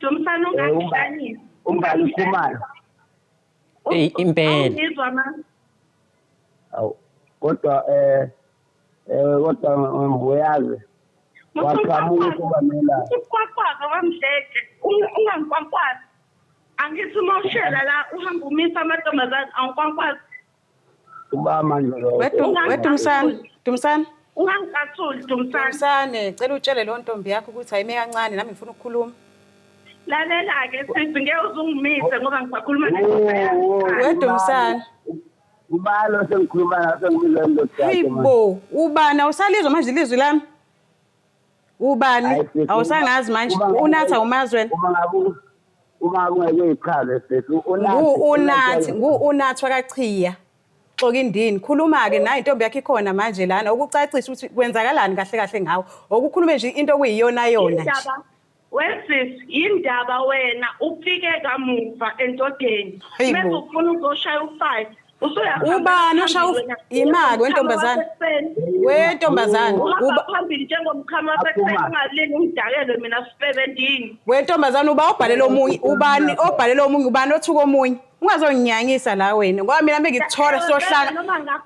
Dumsana ungangihlanisi. Umbali Khumalo. Impela. Ngizwa ma. Awu. Kodwa kodwa uyazi. Waqhamuka kuba melana. Ukwakwaza wamdleke. Ungangikwankwazi. Angithi uma ushela la uhamba umisa amantombazane angikwankwazi. Kuba manje lo. Dumsana. Ungangikathuli Dumsana. Dumsane, cela utshele lo ntombi yakho ukuthi ayime kancane nami ngifuna ukukhuluma. Lalela ke sithi ngeke uzungimise ngoba ngisakhuluma Dumsana. Ubalo sengikhuluma naso ngibizwa indoda yakhe. Hayibo, ubani awusalizwa manje ilizwi lami? Ubani? Awusangazi manje unatha umazweni. Uma kungeke iqhaze sethi unathi wakachiya. Xoka indini khuluma ke nayo intombi yakhe ikhona manje lana ukucacisa ukuthi kwenzakalani kahle ngawo. Okukhulume nje into okuyiyona yona nje. Wesisi indaba wena ufike kamuva entodeni. Mase ufuna uzoshaya u5. Ubani oshaya imali wentombazane? Wentombazane. Phambili njengomkhama wasekuseni ungalini ungidakele mina sibebendini. Wentombazane uba ubhalele omunye, ubani obhalele omunye, ubani othuka omunye. Ungazonginyanyisa la wena ngoba mina mengikuthola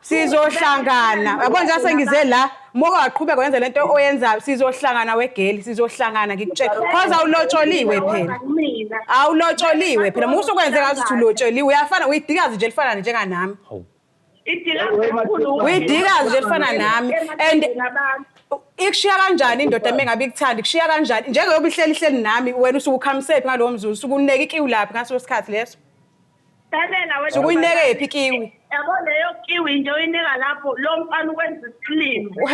sizohlangana. Yabona nje sengize la moka waqhubeka wenza lento oyenzayo sizohlangana wegeli sizohlangana ngikutshela. Cause awulotsholiwe phela. Awulotsholiwe phela musu kwenzeka ukuthi ulotsholiwe uyafana uyidikazi nje elifana njenganami. Uyidikazi nje elifana nami and ikushiya kanjani indoda mengabe ikuthanda ikushiya kanjani njengoba ihleli nami wena usukukhamsephi ngalowo mzuzu usukuneka ikiwi laphi ngaso sikhathi leso. Lalela wena ukuyineka ephi ikiwi yabo leyo kiwi nje uyinika lapho lo mfana ukwenza isilimo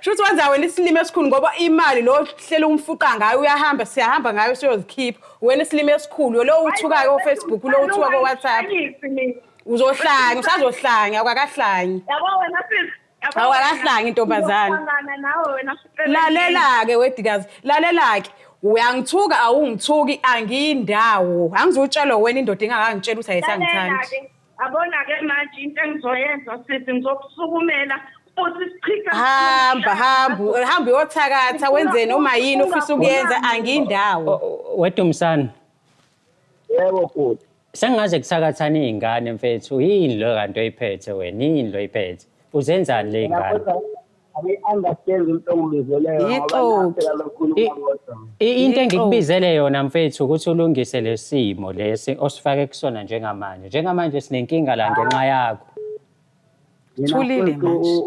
shuthi wenza wena isilimo esikhulu ngoba imali lo hlela umfuqa ngayo uyahamba siyahamba ngayo siyozikhipha wena isilimo esikhulu lo uthuka ke Facebook lo uthuka ko WhatsApp uzohlanga usazohlanga akakahlanga yabo wena sis awakahlanga intombazane lalela ke wedikazi lalela ke uyangithuka awungithuki angiyindawo angizutshela wena indoda engakangitshela ukuthi ayisangithandi abona ke manje into engizoyenza sithi ngizokusukumela futhi sichitha hamba uyothakatha wenze noma yini ufisa ukuyenza angiyindawo Wedumsana yebo futhi sengaze kusakathana izingane mfethu yini lo kanti oyiphethe wena yini lo oyiphethe uzenzani le ngane understand into engibizeleyo into engikubizele yona mfethu ukuthi ulungise lesimo lesi osifake kusona njengamanje sinenkinga la ngenxa yakho thulile manje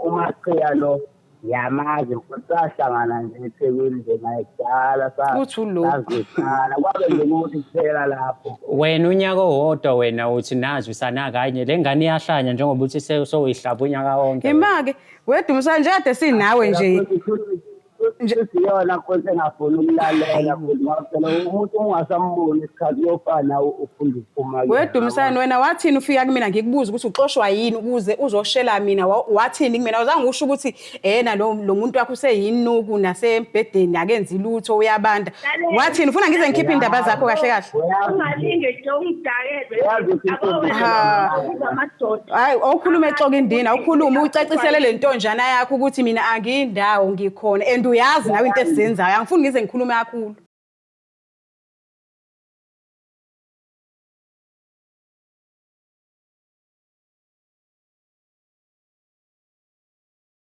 uMaqhiya lo yamazi usahlangana nje eThekwini nje ngayidala saziqala kwabe nje ukuthi kuphela lapho wena unyaka owodwa wena uthi nazi usana kanye le ngane iyahlanya njengoba uthi soyihlaba unyaka wonke imake wedumsana nje kade sinawe nje siyona konke engafuni ukulalela ngoba umuntu ungasamboni isikhathi yofana ufunda ukuphuma wedumsana wena wathini ufika kumina ngikubuza ukuthi uxoshwa yini ukuze uzoshela mina wathini kumina awuzange usho ukuthi yena lo muntu wakho useyinuku nasembhedeni akenzi lutho uyabanda wathini ufuna ngize ngikhiphe indaba zakho kahle ungalinge nje ungidakele hayi awukhulume exoka indini awukhuluma ucacisele le ntonjana yakho ukuthi mina angiyindawo ngikhona and uyazi nawe into esizenzayo angifuni ngize ngikhulume kakhulu